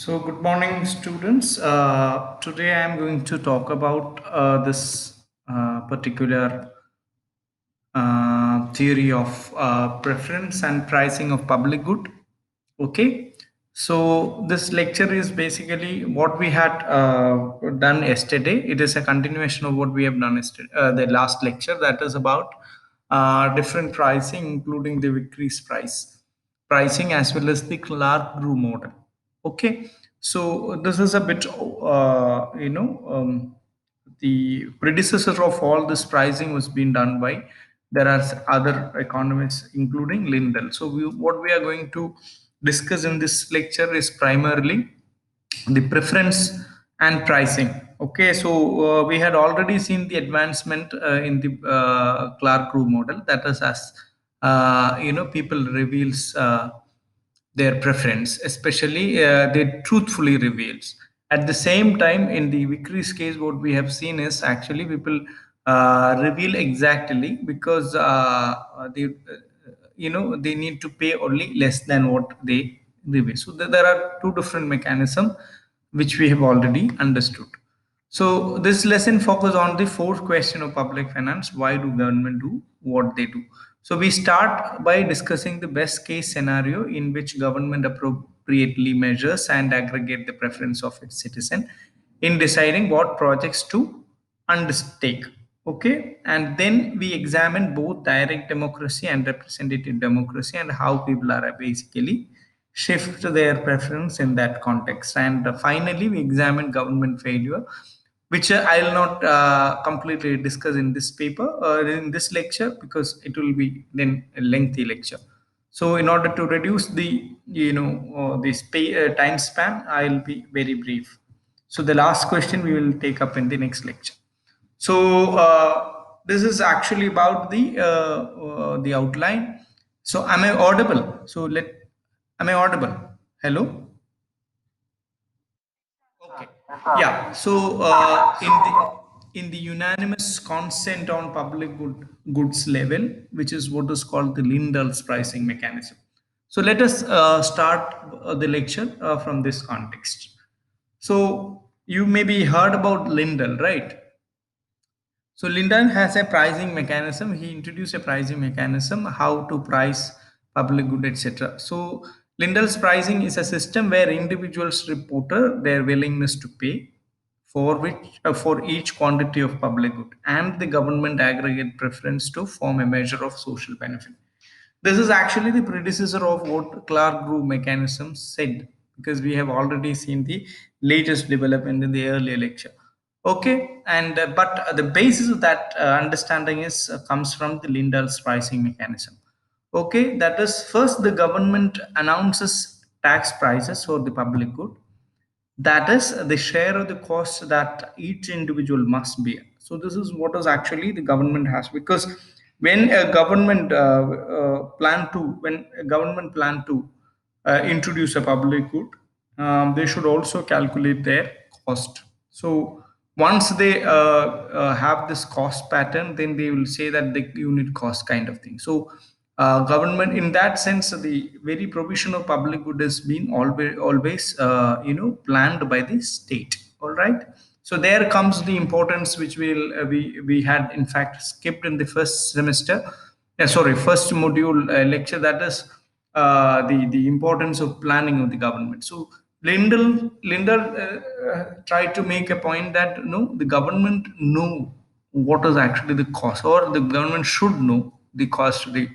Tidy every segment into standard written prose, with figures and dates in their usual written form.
So, good morning, students. Today I am going to talk about this particular theory of preference and pricing of public good. Okay. So, this lecture is basically what we had done yesterday. It is a continuation of what we have done yesterday, the last lecture that is about different pricing, including the Vickers price pricing as well as the Clark Grew model. Okay, so this is a bit, the predecessor of all this pricing was being done by there are other economists, including Lindell. So what we are going to discuss in this lecture is primarily the preference and pricing. Okay, so we had already seen the advancement in the Clark Grew model, that is as people reveals their preference, especially they truthfully reveals. At the same time, in the Vickers case, what we have seen is actually people reveal exactly because they need to pay only less than what they reveal. So there are two different mechanisms which we have already understood. So this lesson focus on the fourth question of public finance. Why do government do what they do? So we start by discussing the best case scenario in which government appropriately measures and aggregate the preference of its citizen in deciding what projects to undertake. Okay, and then we examine both direct democracy and representative democracy and how people are basically shift their preference in that context. And finally, we examine government failure, which I'll not completely discuss in this paper, in this lecture, because it will be then a lengthy lecture. So, in order to reduce the time span, I'll be very brief. So, the last question we will take up in the next lecture. So, this is actually about the outline. So, am I audible? Am I audible? Hello. Okay. Yeah. So, in the unanimous consent on public goods level, which is what is called the Lindell's pricing mechanism. So, let us start the lecture from this context. So, you maybe heard about Lindell, right? So Linden has a pricing mechanism. He introduced a pricing mechanism, how to price public good, etc. So Lindel's pricing is a system where individuals report their willingness to pay for each quantity of public good, and the government aggregate preference to form a measure of social benefit. This is actually the predecessor of what Clark Grew mechanism said, because we have already seen the latest development in the earlier lecture. Okay, and but the basis of that understanding is comes from the Lindell's pricing mechanism. Okay, that is first the government announces tax prices for the public good, that is the share of the cost that each individual must bear. So this is what is actually the government has, because when a government plan to introduce a public good, they should also calculate their cost. So once they have this cost pattern, then they will say that the unit cost kind of thing. So government in that sense, the very provision of public good has been always planned by the state. All right. So there comes the importance which we had in fact skipped in the first semester, sorry, first module lecture, that is the importance of planning of the government. So Lindell tried to make a point that no, the government know what is actually the cost, or the government should know the cost of the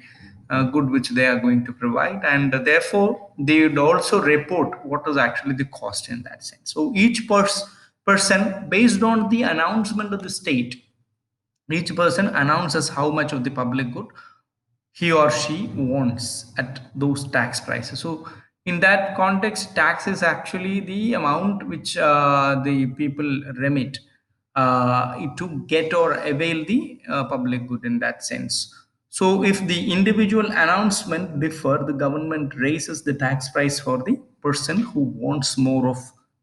good which they are going to provide, and therefore they would also report what is actually the cost in that sense. So each person, based on the announcement of the state, each person announces how much of the public good he or she wants at those tax prices. So in that context, tax is actually the amount which the people remit to get or avail the public good in that sense. So if the individual announcement differ, the government raises the tax price for the person who wants more of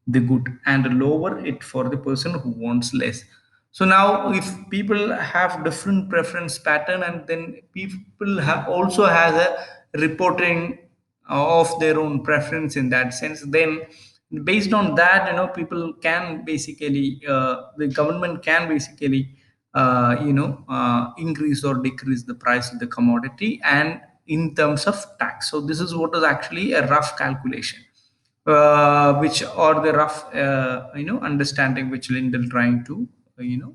the good and lower it for the person who wants less. So now if people have different preference pattern, and then people have also has a reporting of their own preference in that sense, then Based on that, people can basically, the government can basically, increase or decrease the price of the commodity and in terms of tax. So this is what is actually a rough calculation, which or the rough, understanding which Lindell trying to,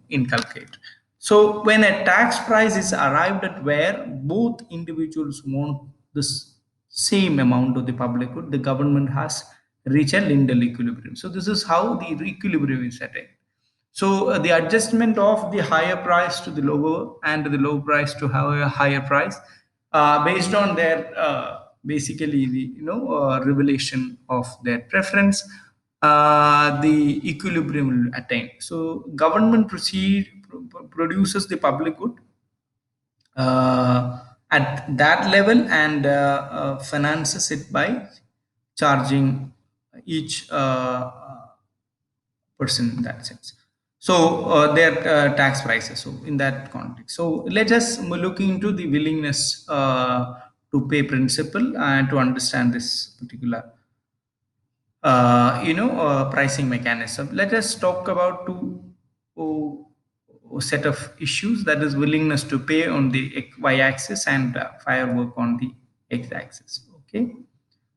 inculcate. So when a tax price is arrived at where both individuals want this same amount of the public good, the government has reached a Lindell equilibrium. So this is how the equilibrium is setting. So the adjustment of the higher price to the lower and the low price to have a higher price, based on their, basically the, revelation of their preference, the equilibrium will attain. So government produces the public good at that level and finances it by charging each person in that sense. So their tax prices. So in that context, so let us look into the willingness to pay principle and to understand this particular pricing mechanism. Let us talk about two set of issues, that is willingness to pay on the y-axis and firework on the x-axis. Okay,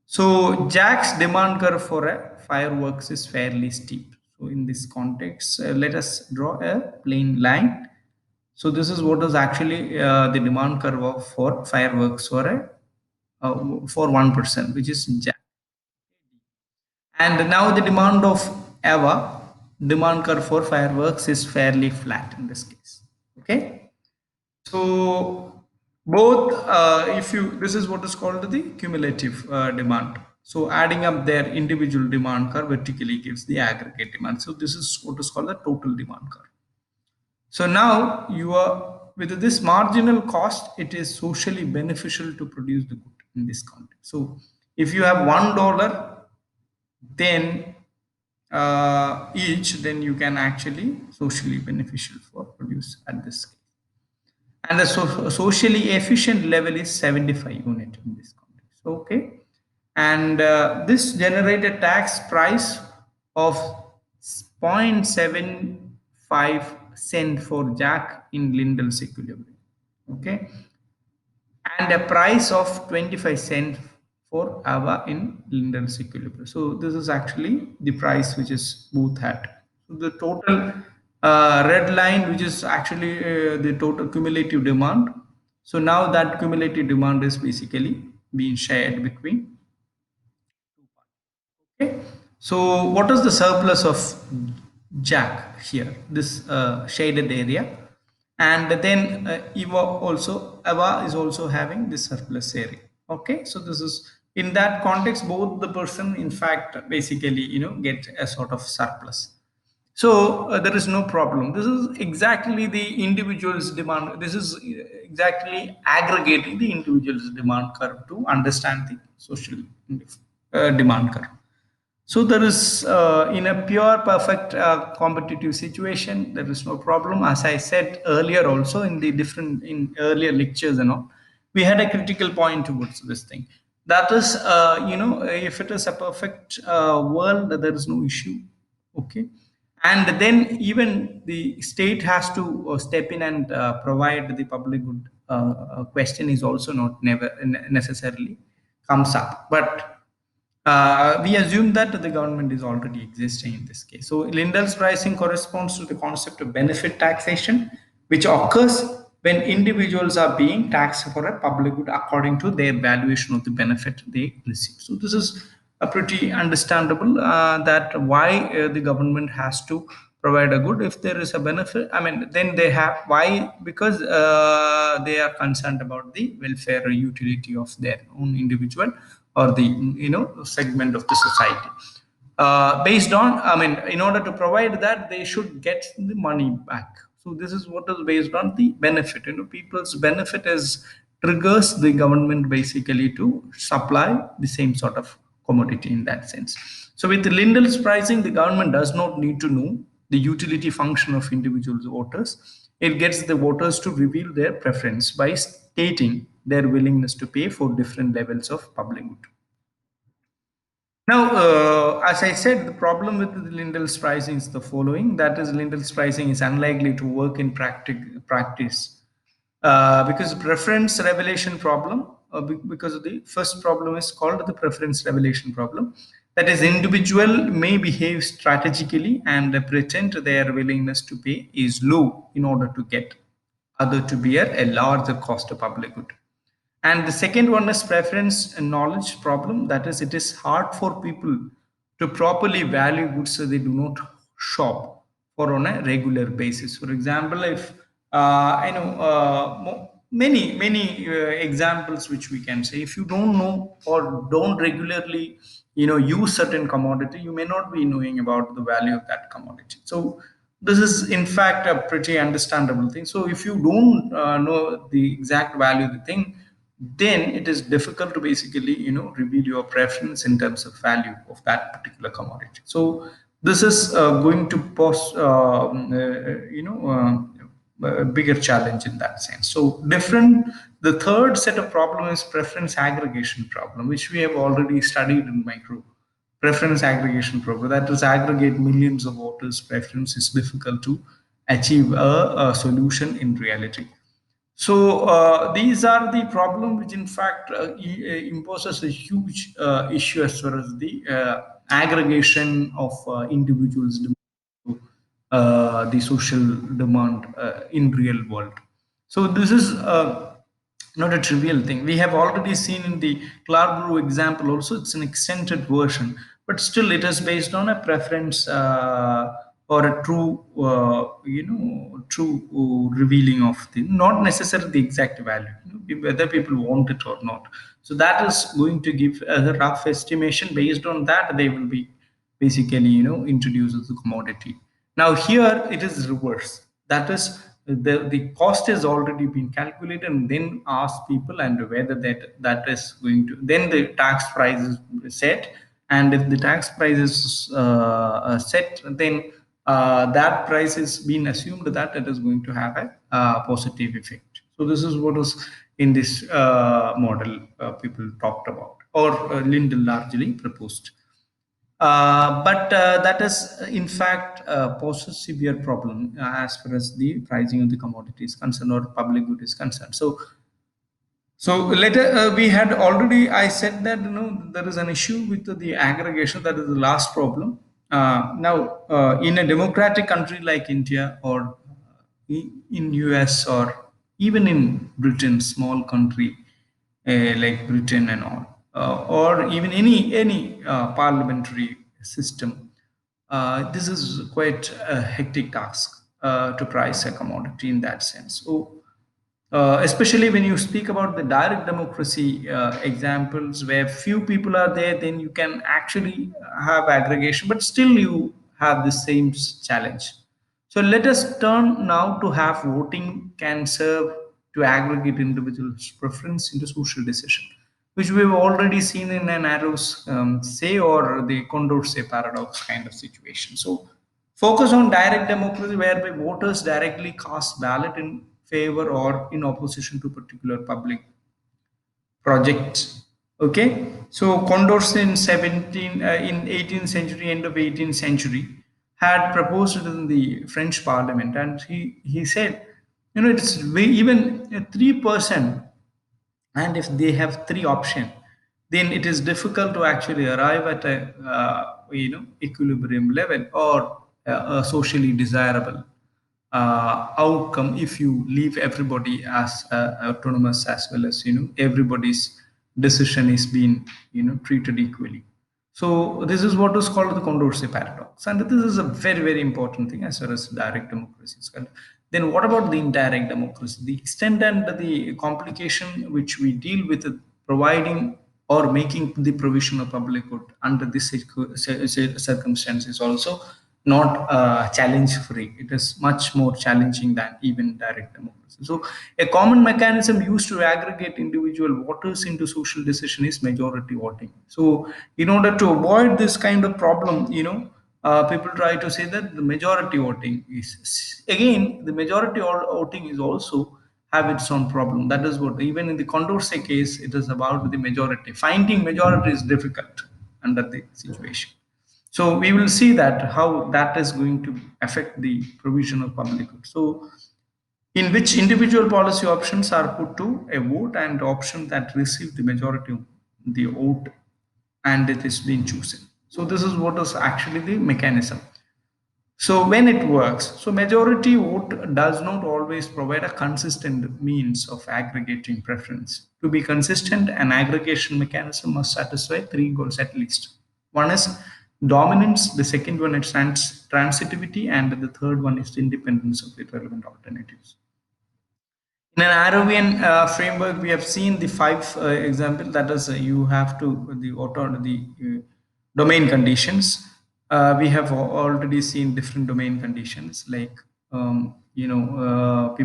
so Jack's demand curve for a fireworks is fairly steep. So in this context, let us draw a plain line. So this is what is actually the demand curve for fireworks for a for one person, which is Jack. And now the demand of Eva, demand curve for fireworks is fairly flat in this case. Okay. So both, if you, this is what is called the cumulative demand. So adding up their individual demand curve vertically gives the aggregate demand. So this is what is called the total demand curve. So now you are with this marginal cost, it is socially beneficial to produce the good in this context. So if you have $1, then each, then you can actually socially beneficial for produce at this scale. And the socially efficient level is 75 unit in this context. Okay, and this generated tax price of 0.75 cent for Jack in Lindell's equilibrium. Okay, and a price of 25 cents for Ava in Lindell's equilibrium. So this is actually the price which is both at. So the total red line, which is actually the total cumulative demand. So now that cumulative demand is basically being shared between. Okay. So what is the surplus of Jack here? This shaded area, and then Eva is also having this surplus area. Okay. So this is in that context, both the person in fact basically get a sort of surplus. So there is no problem. This is exactly the individual's demand. This is exactly aggregating the individual's demand curve to understand the social demand curve. So there is, in a pure perfect competitive situation, there is no problem. As I said earlier, also in the different in earlier lectures and all, we had a critical point towards this thing. That is, if it is a perfect world, there is no issue. Okay, and then even the state has to step in and provide the public good. Question is also not never necessarily comes up, but we assume that the government is already existing in this case. So Lindell's pricing corresponds to the concept of benefit taxation, which occurs when individuals are being taxed for a public good according to their valuation of the benefit they receive. So this is a pretty understandable that why the government has to provide a good if there is a benefit. I mean, then they have why, because they are concerned about the welfare or utility of their own individual or the segment of the society. Based on, I mean, in order to provide that, they should get the money back. So this is what is based on the benefit. People's benefit is triggers the government basically to supply the same sort of commodity in that sense. So with the Lindell's pricing, the government does not need to know the utility function of individual voters. It gets the voters to reveal their preference by stating their willingness to pay for different levels of public good. Now, as I said, the problem with the Lindel's pricing is the following. That is, Lindel's pricing is unlikely to work in practice because preference revelation problem. Because the first problem is called the preference revelation problem. That is, individual may behave strategically and pretend their willingness to pay is low in order to get other to bear a larger cost of public good. And the second one is preference and knowledge problem. That is, it is hard for people to properly value goods so they do not shop for on a regular basis. For example, if I know many examples which we can say, if you don't know or don't regularly use certain commodity, you may not be knowing about the value of that commodity. So this is in fact a pretty understandable thing. So if you don't know the exact value of the thing, then it is difficult to basically reveal your preference in terms of value of that particular commodity. So this is going to pose a bigger challenge in that sense. So different, the third set of problem is preference aggregation problem, which we have already studied in micro. Preference aggregation problem, that is, aggregate millions of voters preference is difficult to achieve a solution in reality. So these are the problem which in fact imposes a huge issue as far as the aggregation of individuals to the social demand in real world. So this is not a trivial thing. We have already seen in the Clarborough example also, it's an extended version, but still it is based on a preference or a true, true revealing of the, not necessarily the exact value, whether people want it or not. So that is going to give a rough estimation. Based on that, they will be basically, introduces the commodity. Now here it is reverse. That is, the cost has already been calculated and then ask people, and whether that is going to, then the tax price is set. And if the tax price is set, then that price is being assumed that it is going to have a positive effect. So this is what is in this model people talked about, or Lindell largely proposed. But that is, in fact, poses severe problem as far as the pricing of the commodity is concerned or public good is concerned. So later we had already, I said that there is an issue with the aggregation. That is the last problem. Now, in a democratic country like India, or in US, or even in Britain, small country like Britain and all, or even any parliamentary system, this is quite a hectic task to price a commodity in that sense. So especially when you speak about the direct democracy examples where few people are there, then you can actually have aggregation, but still you have the same challenge. So let us turn now to have voting can serve to aggregate individuals' preference into social decision, which we've already seen in an Arrow's say, or the Condorcet paradox kind of situation. So focus on direct democracy, whereby voters directly cast ballot in favor or in opposition to particular public projects. Okay, so Condorcet in 18th century, end of 18th century, had proposed it in the French Parliament, and he said, it's even 3%, and if they have three options, then it is difficult to actually arrive at a equilibrium level, or a socially desirable outcome if you leave everybody as autonomous, as well as everybody's decision is being treated equally. So this is what is called the Condorcet paradox, and this is a very important thing as far as direct democracy is concerned. Then what about the indirect democracy? The extent and the complication which we deal with providing or making the provision of public good under this circumstance is also not challenge free. It is much more challenging than even direct democracy. So a common mechanism used to aggregate individual voters into social decision is majority voting. So in order to avoid this kind of problem, people try to say that the majority voting is, again, the majority voting is also have its own problem. That is what, even in the Condorcet case, it is about the majority. Finding majority is difficult under the situation. So we will see that how that is going to affect the provision of public goods. So in which individual policy options are put to a vote, and the option that receive the majority of the vote and it is being chosen. So this is what is actually the mechanism. So when it works, so majority vote does not always provide a consistent means of aggregating preference. To be consistent, an aggregation mechanism must satisfy three goals at least. One is dominance, the second one is transitivity, and the third one is independence of the relevant alternatives. In an Arabian framework, we have seen the five example. That is, you have to the domain conditions. We have already seen different domain conditions, like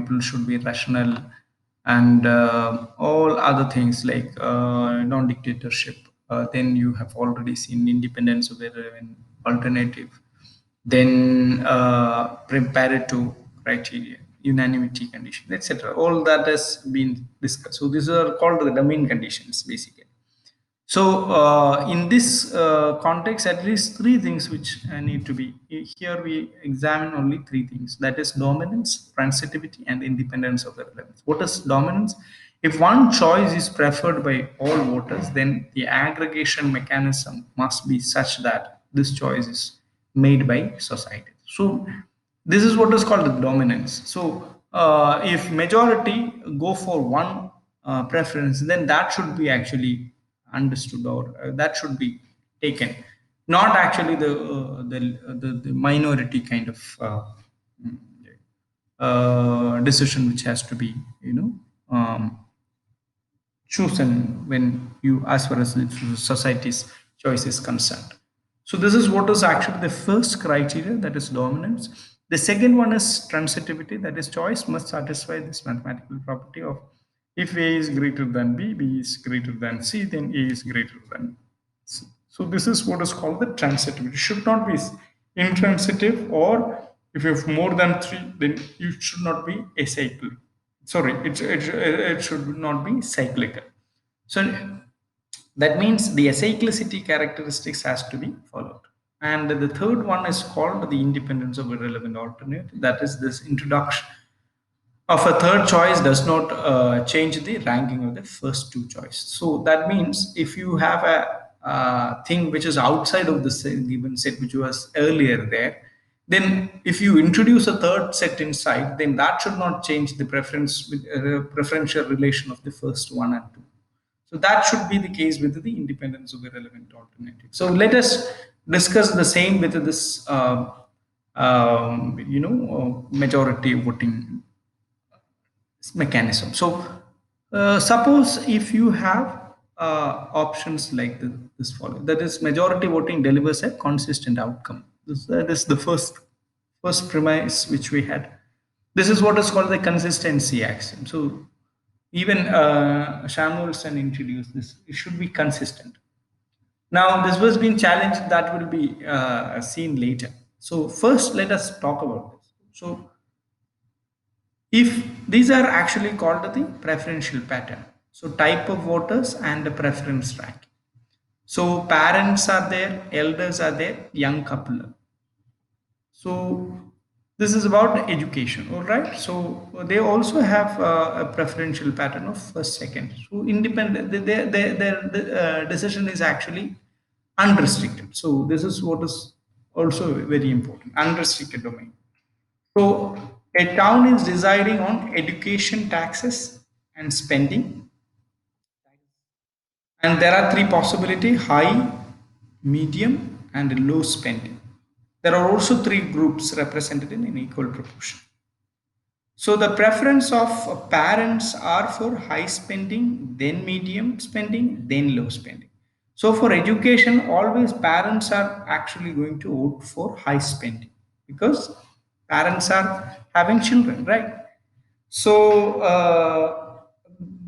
people should be rational, and all other things like non-dictatorship. Then you have already seen independence of the relevant alternative, then Pareto criteria, unanimity condition, etc. All that has been discussed. So these are called the domain conditions, basically. So in this context, at least three things which need to be here. We examine only three things. That is dominance, transitivity, and independence of the relevance. What is dominance? If one choice is preferred by all voters, then the aggregation mechanism must be such that this choice is made by society. So this is what is called the dominance. So if majority go for one preference, then that should be actually understood, or that should be taken, not actually the minority kind of decision which has to be chosen when you, as far as the society's choice is concerned. So this is what is actually the first criteria, that is dominance. The second one is transitivity, that is choice must satisfy this mathematical property of if A is greater than B, B is greater than C, then A is greater than C. So this is what is called the transitivity. It should not be intransitive, or if you have more than three, then you should not be acyclic. Sorry, it should not be cyclical. So that means the acyclicity characteristics has to be followed. And the third one is called the independence of a relevant alternative. That is, this introduction of a third choice does not change the ranking of the first two choices. So that means if you have a thing which is outside of the given set which was earlier there, then if you introduce a third set inside, then that should not change the preferential relation of the first one and two. So that should be the case with the independence of the relevant alternative. So let us discuss the same with this majority voting mechanism. So, suppose if you have options like this following, that is, majority voting delivers a consistent outcome. That is the first premise which we had. This is what is called the consistency axiom. So, even Samuelson introduced this. It should be consistent. Now, this was being challenged. That will be seen later. So, first, let us talk about this. So, if these are actually called the preferential pattern, so type of voters and the preference rank. So parents are there, elders are there, young couple. So this is about education, all right. So they also have a preferential pattern of first, second. So independent, their decision is actually unrestricted. So this is what is also very important, unrestricted domain. So a town is deciding on education, taxes, and spending. And there are three possibilities: high, medium, and low spending. There are also three groups represented in equal proportion. So the preference of parents are for high spending, then medium spending, then low spending. So for education, always parents are actually going to vote for high spending because parents are having children, right? So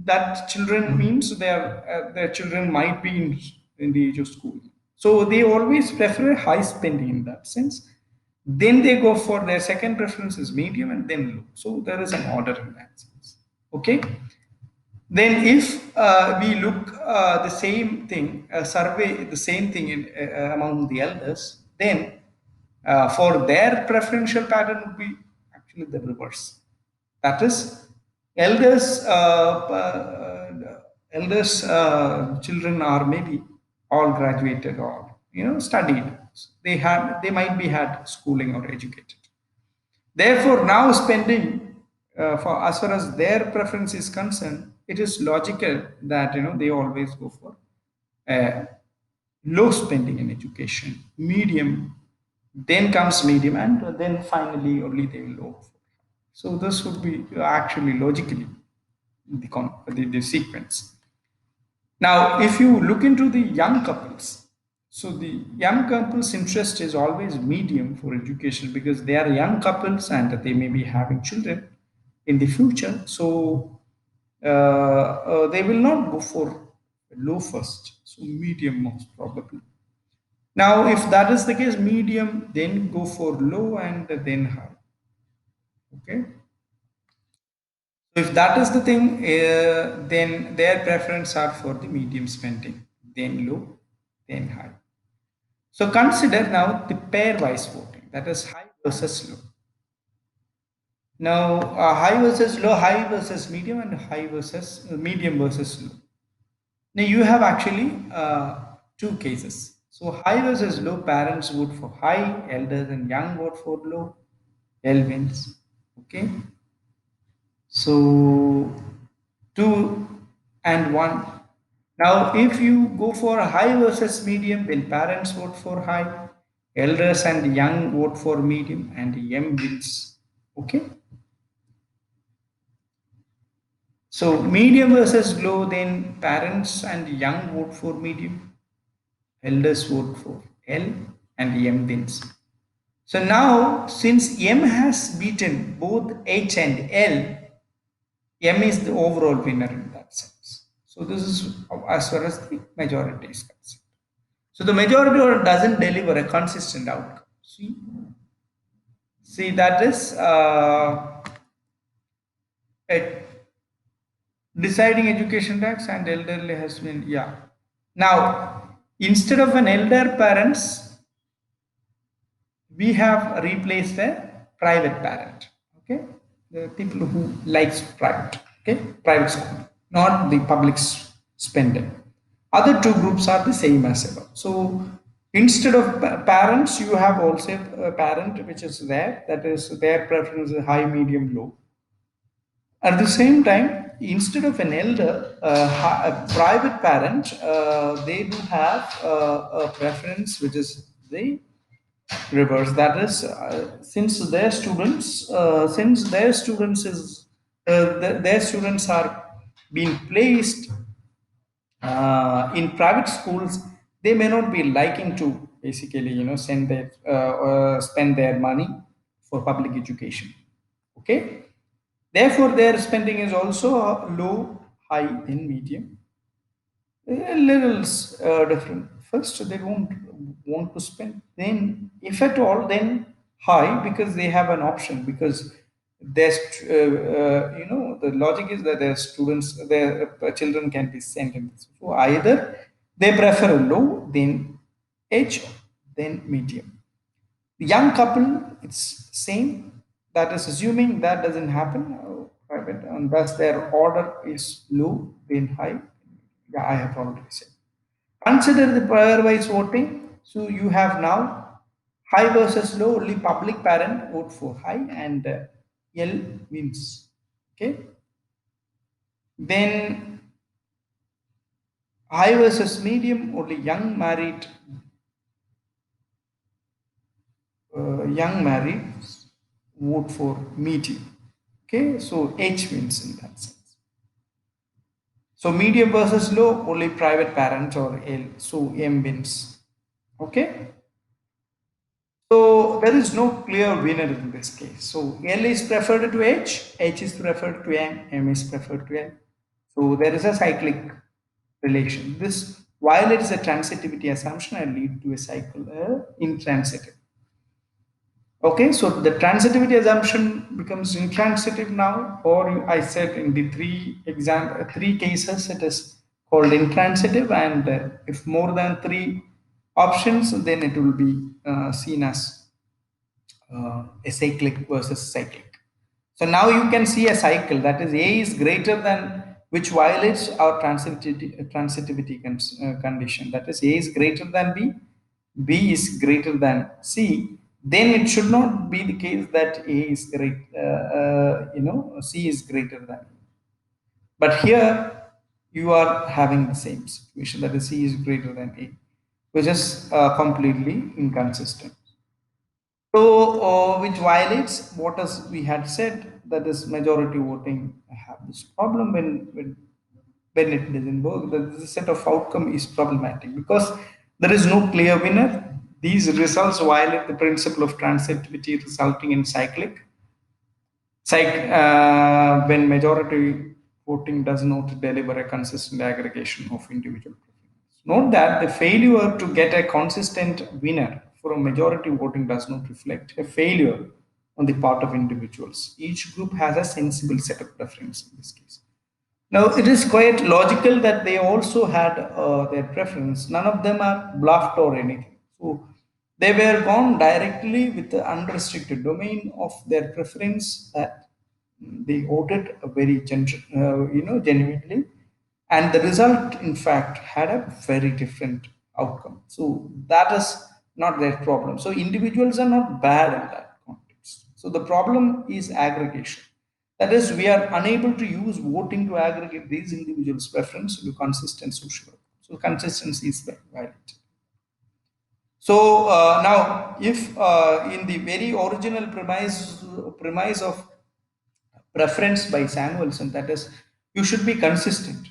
that children means their children might be in the age of school. So they always prefer high spending in that sense. Then they go for their second preference is medium and then low. So there is an order in that sense. Okay. Then if we look the same thing, survey the same thing among the elders, then for their preferential pattern would be actually the reverse. That is, elders, children are maybe all graduated or studied. They might be had schooling or educated. Therefore, now spending for as far as their preference is concerned, it is logical that they always go for uh, low spending in education, medium, then comes medium, and then finally only they will go. So this would be actually logically the sequence. Now, if you look into the young couples, so the young couples' interest is always medium for education because they are young couples and they may be having children in the future. So they will not go for low first, so medium most probably. Now, if that is the case, medium, then go for low and then high. Okay. So if that is the thing, then their preference are for the medium spending, then low, then high. So consider now the pairwise voting, that is high versus low. Now, high versus low, high versus medium, and high versus medium versus low. Now you have actually two cases. So high versus low, parents vote for high, elders and young vote for low. L wins. Okay. So 2 and 1. Now, if you go for high versus medium, then parents vote for high, elders and young vote for medium, and M wins. Okay. So, medium versus low, then parents and young vote for medium, elders vote for L, and M wins. So, now since M has beaten both H and L, M is the overall winner in that sense. So this is as far as the majority is concerned. So the majority doesn't deliver a consistent outcome. See that is a deciding education tax and elderly has been Now instead of an elder parents, we have replaced a private parent. Okay, the people who likes private. Okay, private school, not the public spending. Other two groups are the same as above. So instead of parents, you have also a parent which is there, that is their preference is high, medium, low. At the same time, instead of an elder, a private parent, they do have a preference which is the reverse. That is, since their students is their students are being placed in private schools, they may not be liking to basically send their spend their money for public education. Okay, therefore their spending is also low, high, and medium. A little different. First, they don't want to spend. Then, if at all, then high because they have an option. Because there's, the logic is that their students, their children can be sent in. So either they prefer low, then H, then medium. The young couple, it's same. That is assuming that doesn't happen. Private, and thus their order is low, then high. Yeah, I have already said. Consider the pairwise voting. So you have now high versus low. Only public parent vote for high, and L wins. Okay. Then high versus medium. Only young married vote for medium. Okay, so H wins in that sense. So medium versus low, only private parent or L. So M wins. Okay. So there is no clear winner in this case. So L is preferred to H is preferred to M is preferred to L. So there is a cyclic relation. This, while it is a transitivity assumption, and lead to a cycle intransitive. Okay, so the transitivity assumption becomes intransitive now, or I said in the three cases it is called intransitive, and if more than three options, then it will be seen as acyclic versus cyclic. So now you can see a cycle, that is A is greater than, which violates our transitivity condition. That is A is greater than B, B is greater than C. Then it should not be the case that A is great, C is greater than A. But here you are having the same situation, that is C is greater than A, which is completely inconsistent. So, which violates what as we had said, that is majority voting have this problem when it doesn't work. The set of outcome is problematic because there is no clear winner. These results violate the principle of transitivity, resulting in cyclic. When majority voting does not deliver a consistent aggregation of individual preferences. Note that the failure to get a consistent winner from majority voting does not reflect a failure on the part of individuals. Each group has a sensible set of preferences in this case. Now, it is quite logical that they also had their preference. None of them are bluffed or anything. So, they were gone directly with the unrestricted domain of their preference that they voted very genuinely, and the result, in fact, had a very different outcome. So that is not their problem. So individuals are not bad in that context. So the problem is aggregation. That is, we are unable to use voting to aggregate these individuals' preference to consistent social outcomes. So consistency is violated. So now, if in the very original premise of preference by Samuelson, that is, you should be consistent.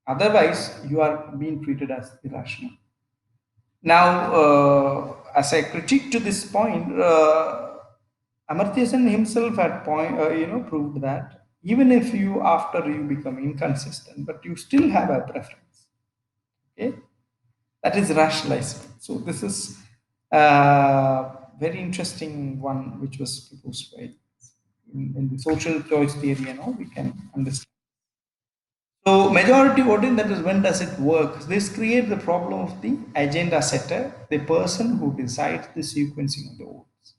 Otherwise, you are being treated as irrational. Now, as a critique to this point, Amartya Sen himself had proved that even if you after you become inconsistent, but you still have a preference. Okay, that is rationalized. So this is very interesting one which was proposed by in the social choice theory. We can understand. So majority voting, that is when does it work? This creates the problem of the agenda setter, the person who decides the sequencing of the votes.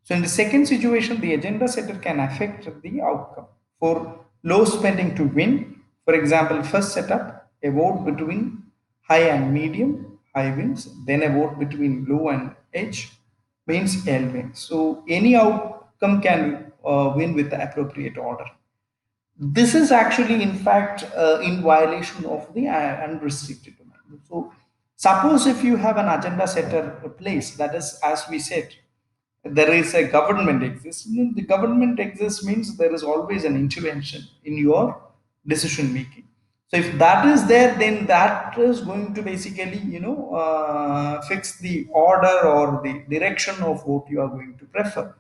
So in the second situation, the agenda setter can affect the outcome. For low spending to win, for example, first setup, a vote between high and medium, high wins, then a vote between low and edge means L wins. So any outcome can win with the appropriate order. This is actually, in fact, in violation of the unrestricted domain. So, suppose if you have an agenda setter place, that is, as we said, there is a government exists. The government exists means there is always an intervention in your decision making. So, if that is there, then that is going to basically, fix the order or the direction of what you are going to prefer.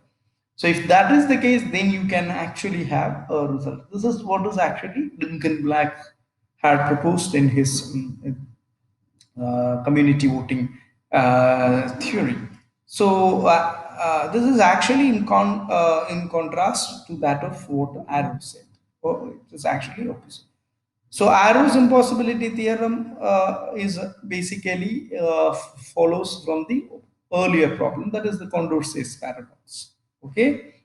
So if that is the case, then you can actually have a result. This is what is actually Lincoln Black had proposed in his community voting theory. So this is actually in contrast to that of what Arrow said. Oh, it is actually opposite. So Arrow's impossibility theorem is basically follows from the earlier problem, that is the Condorcet's paradox. Okay,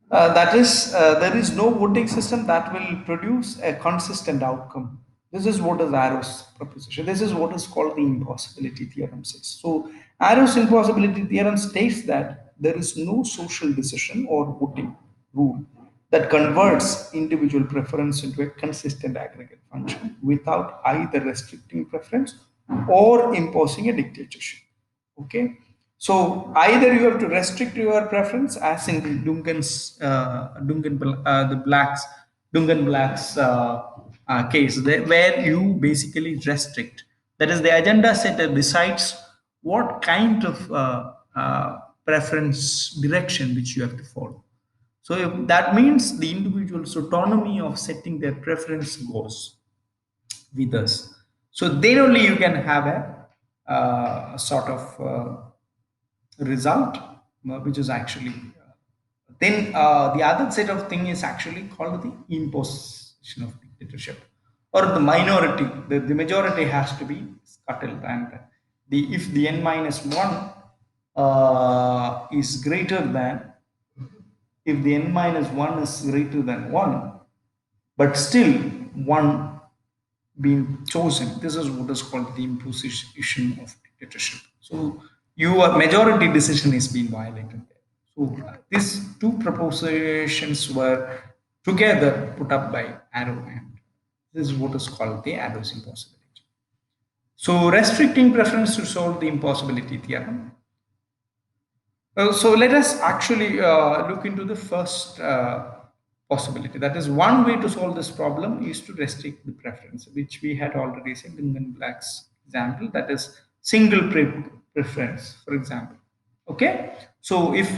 that is, there is no voting system that will produce a consistent outcome. This is what is Arrow's proposition. This is what is called the impossibility theorem says. So Arrow's impossibility theorem states that there is no social decision or voting rule that converts individual preference into a consistent aggregate function without either restricting preference or imposing a dictatorship. Okay, so either you have to restrict your preference, as in the Duncan Black's case, where you basically restrict. That is, the agenda setter decides what kind of preference direction which you have to follow. So if that means the individual's autonomy of setting their preference goes with us. So then only you can have a sort of result, which is actually then the other set of thing is actually called the imposition of dictatorship or the minority. The majority has to be scuttled, and if the n minus 1 is greater than, if the n minus 1 is greater than 1, but still 1 being chosen, this is what is called the imposition of dictatorship. So your majority decision is being violated. So these two propositions were together put up by Arrow, and this is what is called the Arrow's impossibility. So restricting preference to solve the impossibility theorem. So let us actually look into the first possibility. That is, one way to solve this problem is to restrict the preference, which we had already seen in Black's example. That is single preference, for example. Okay. So if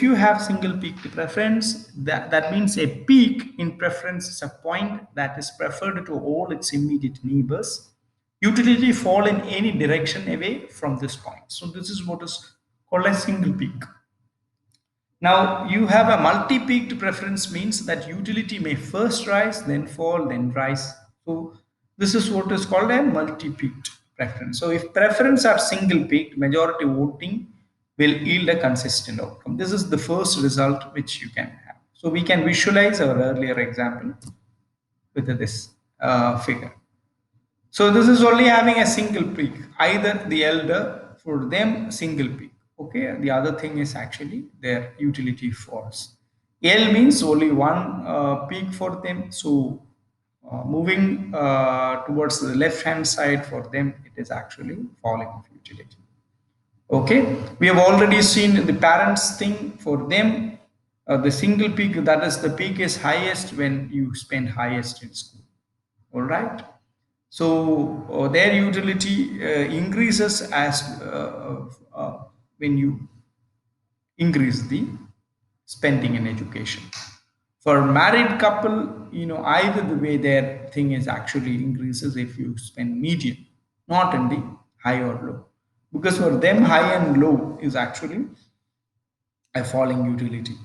you have single peak preference, that means a peak in preference is a point that is preferred to all its immediate neighbors. Utility fall in any direction away from this point. So this is what is called a single peak. Now you have a multi-peaked preference means that utility may first rise, then fall, then rise. So this is what is called a multi-peaked preference. So if preference are single-peaked, majority voting will yield a consistent outcome. This is the first result which you can have. So we can visualize our earlier example with this figure. So this is only having a single peak, either the elder for them single peak. Okay, the other thing is actually their utility falls. L means only one peak for them. So moving towards the left hand side for them, it is actually falling of utility. Okay, we have already seen the parents thing for them. The single peak, that is the peak is highest when you spend highest in school. All right. So their utility increases as when you increase the spending in education. For married couple, either the way their thing is actually increases if you spend median, not in the high or low, because for them high and low is actually a falling utility.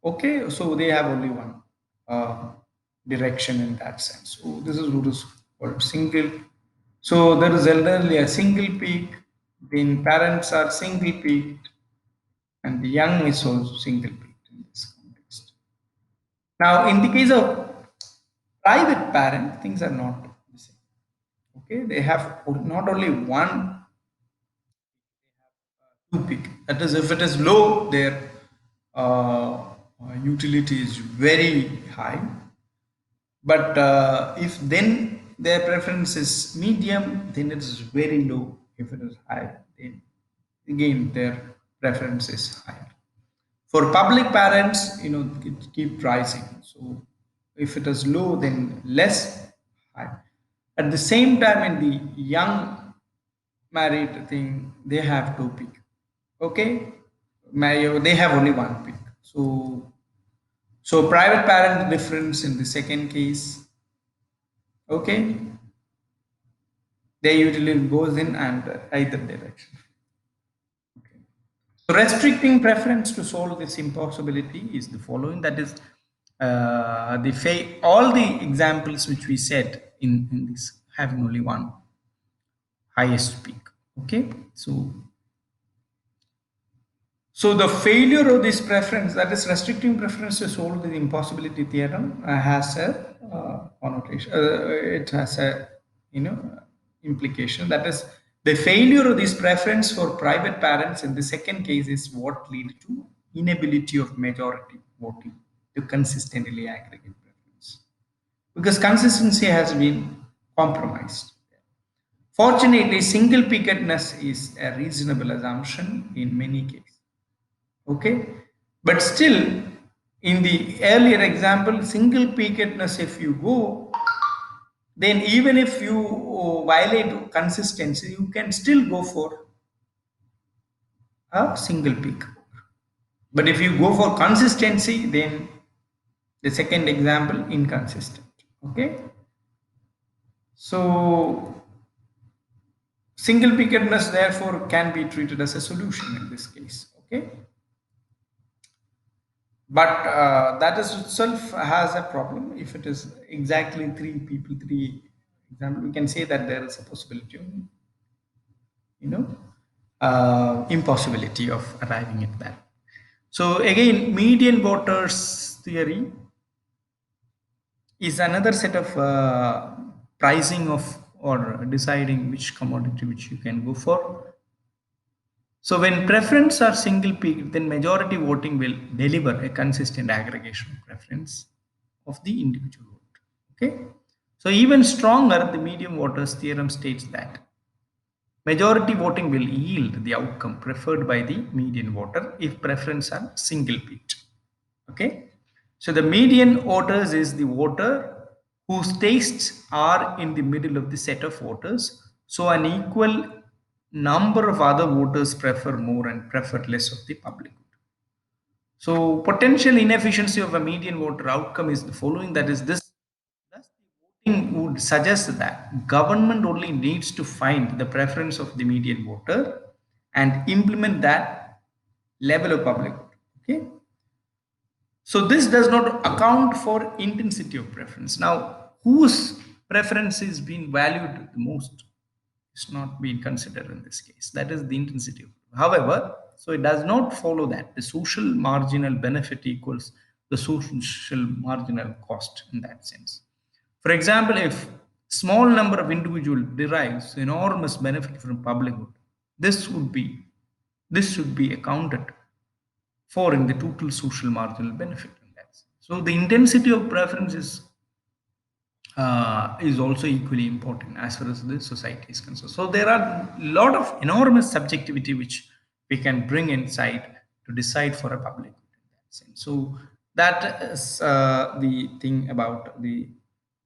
Okay, so they have only one direction in that sense. So this is what is called single. So there is elderly a single peak, then parents are single peaked, and the young is also single peaked in this context. Now, in the case of private parent, things are not the same. Okay, they have not only one two peak. That is, if it is low, their utility is very high. But if then their preference is medium, then it is very low. If it is high, then again their preference is higher. For public parents, it keep rising. So if it is low, then less high. At the same time, in the young married thing, they have two peak. Okay, they have only one peak. So private parent difference in the second case. Okay, they usually goes in and either direction. Okay. So restricting preference to solve this impossibility is the following. That is, all the examples which we said in this having only one highest peak. Okay, so the failure of this preference, that is restricting preference to solve the impossibility theorem, has a connotation. It has a implication. That is, the failure of this preference for private parents in the second case is what lead to inability of majority voting to consistently aggregate preference, because consistency has been compromised. Fortunately, single peakedness is a reasonable assumption in many cases. Okay, but still, in the earlier example, single peakedness, if you go, then even if you violate consistency, you can still go for a single peak. But if you go for consistency, then the second example inconsistent. Okay, so single peakedness therefore can be treated as a solution in this case. Okay, but that is itself has a problem. If it is exactly three people, three example, we can say that there is a possibility. impossibility of arriving at that. So again, median voters theory is another set of pricing of or deciding which commodity which you can go for. So when preference are single peaked, then majority voting will deliver a consistent aggregation of preference of the individual vote. Okay. So even stronger, the median voters theorem states that majority voting will yield the outcome preferred by the median voter if preference are single peaked. Okay. So the median voters is the voter whose tastes are in the middle of the set of voters. So an equal number of other voters prefer more and prefer less of the public good. So potential inefficiency of a median voter outcome is the following. That is this. Thus, the voting would suggest that government only needs to find the preference of the median voter and implement that level of public good. Okay. So this does not account for intensity of preference. Now, whose preference is being valued the most is not being considered in this case. That is the intensity. However, so it does not follow that the social marginal benefit equals the social marginal cost in that sense. For example, if small number of individual derives enormous benefit from public good, this would be this should be accounted for in the total social marginal benefit index. So the intensity of preference is also equally important as far as the society is concerned. So there are a lot of enormous subjectivity which we can bring inside to decide for a public good in that sense. So that is the thing about the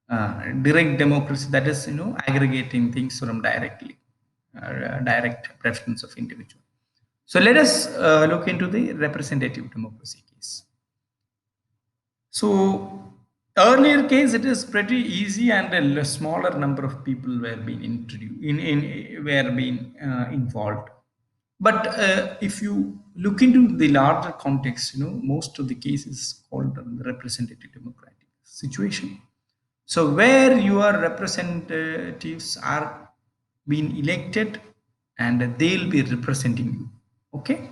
direct democracy. That is, aggregating things from direct preference of individual. So let us look into the representative democracy case. So earlier case, it is pretty easy, and a smaller number of people were being introduced in were being involved. But if you look into the larger context, most of the cases called the representative democratic situation. So where your representatives are being elected, and they'll be representing you. Okay.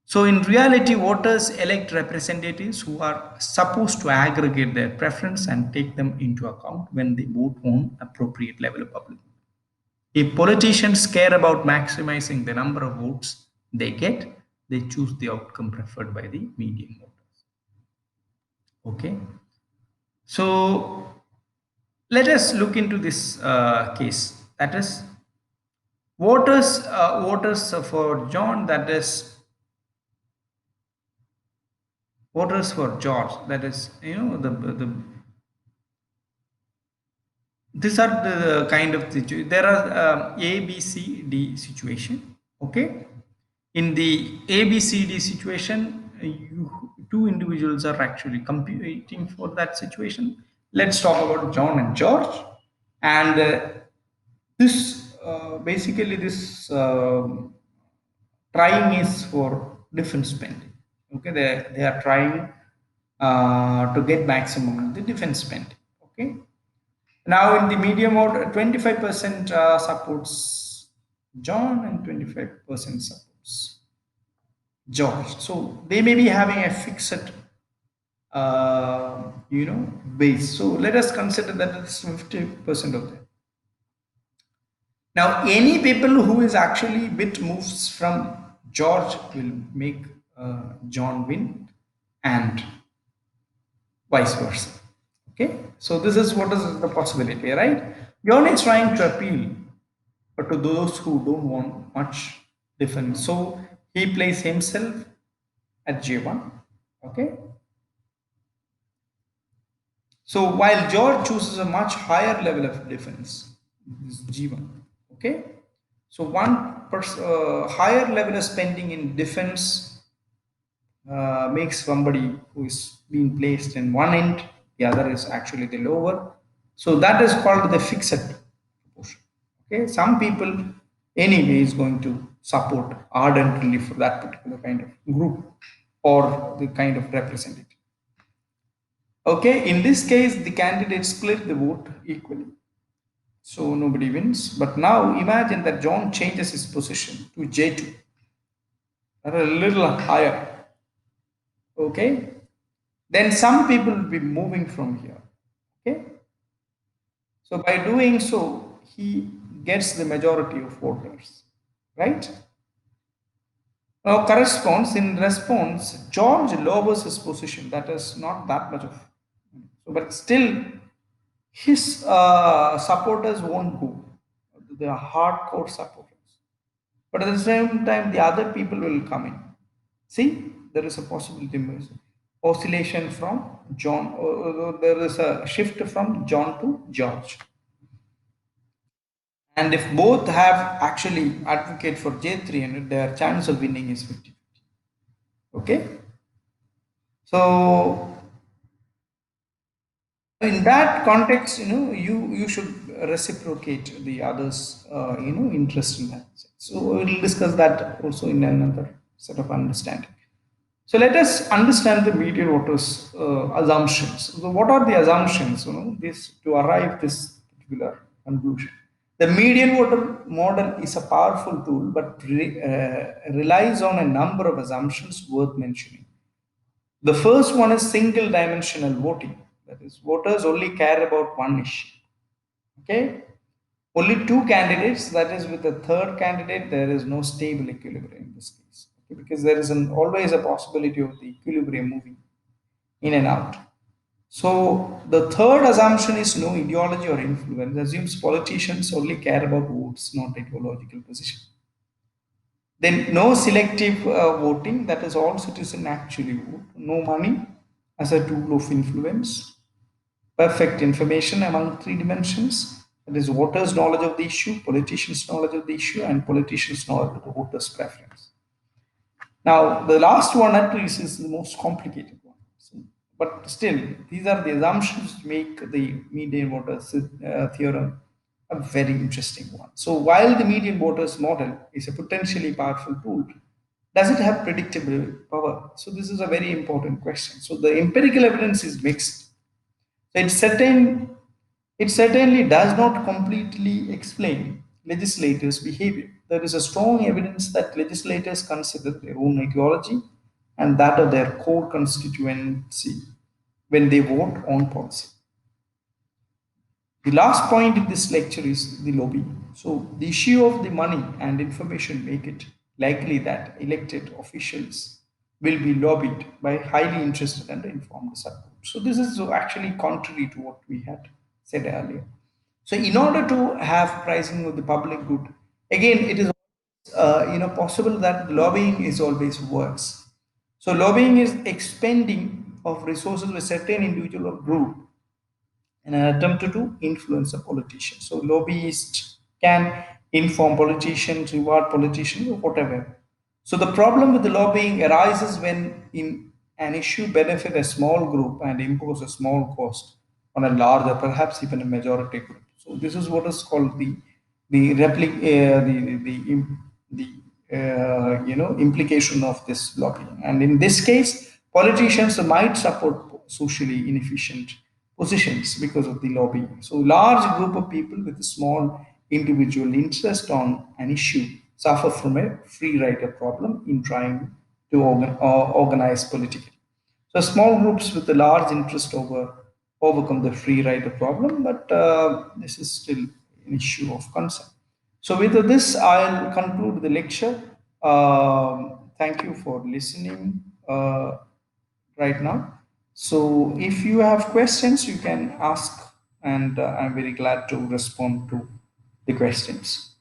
So, in reality, voters elect representatives who are supposed to aggregate their preference and take them into account when they vote on appropriate level of public. If politicians care about maximizing the number of votes they get, they choose the outcome preferred by the median voters. Okay. So, let us look into this case. That is, voters for John. That is voters for George. That is, these are the kind of situation. There are A, B, C, D situation. Okay, in the A, B, C, D situation, two individuals are actually competing for that situation. Let's talk about John and George, and this basically this trying is for defense spending. Okay, they are trying to get maximum of the defense spending. Okay, now in the medium order, 25% supports John and 25% supports George. So they may be having a fixed base. So let us consider that it's 50% of them. Now, any people who is actually bit moves from George will make John win, and vice versa. Okay, so this is what is the possibility, right? John is trying to appeal but to those who don't want much difference. So he plays himself at J1. Okay. So while George chooses a much higher level of defense, this is G1. Okay. So higher level of spending in defense makes somebody who is being placed in one end, the other is actually the lower. So that is called the fixed proportion. Okay, some people anyway is going to support ardently for that particular kind of group or the kind of representative. Okay, in this case, the candidates split the vote equally. So nobody wins. But now imagine that John changes his position to J2, or a little higher. Okay? Then some people will be moving from here. Okay? So by doing so, he gets the majority of voters. Right? Now corresponds in response, George lowers his position. That is not that much of so, but still his supporters won't go. The hardcore supporters. But at the same time, the other people will come in. See, there is a possibility. Oscillation from John, there is a shift from John to George. And if both have actually advocate for J3, and their chance of winning is 50. Okay? So in that context, you should reciprocate the others interest in that. So we'll discuss that also in another set of understanding. So let us understand the median voters assumptions. So what are the assumptions, this to arrive this particular conclusion? The median voter model is a powerful tool, but relies on a number of assumptions worth mentioning. The first one is single dimensional voting. That is, voters only care about one issue. Okay? Only two candidates, that is, with the third candidate, there is no stable equilibrium in this case. Okay? Because there is always a possibility of the equilibrium moving in and out. So the third assumption is no ideology or influence, assumes politicians only care about votes, not ideological position. Then no selective voting, that is all citizen actually vote. No money as a tool of influence. Perfect information among three dimensions. That is voters' knowledge of the issue, politicians' knowledge of the issue, and politicians' knowledge of the voters' preference. Now, the last one at least is the most complicated one. But still, these are the assumptions to make the median voters theorem a very interesting one. So, while the median voters model is a potentially powerful tool, does it have predictable power? So, this is a very important question. So, the empirical evidence is mixed. So, it certainly does not completely explain legislators' behavior. There is a strong evidence that legislators consider their own ideology and that of their core constituency when they vote on policy. The last point in this lecture is the lobby. So, the issue of the money and information make it likely that elected officials will be lobbied by highly interested and informed support. So, this is actually contrary to what we had said earlier. So, in order to have pricing of the public good, again, it is possible that lobbying is always worse. So, lobbying is expending of resources with certain individual or group in an attempt to influence a politician. So lobbyists can inform politicians, reward politicians, or whatever. So the problem with the lobbying arises when in an issue benefit a small group and impose a small cost on a larger, perhaps even a majority group. So this is what is called the implication of this lobbying. And in this case, politicians might support socially inefficient positions because of the lobbying. So large group of people with a small individual interest on an issue suffer from a free rider problem in trying to organize politically. So small groups with a large interest overcome the free rider problem, but this is still an issue of concern. So with this, I'll conclude the lecture. Thank you for listening right now. So if you have questions, you can ask, and I'm very glad to respond to the questions.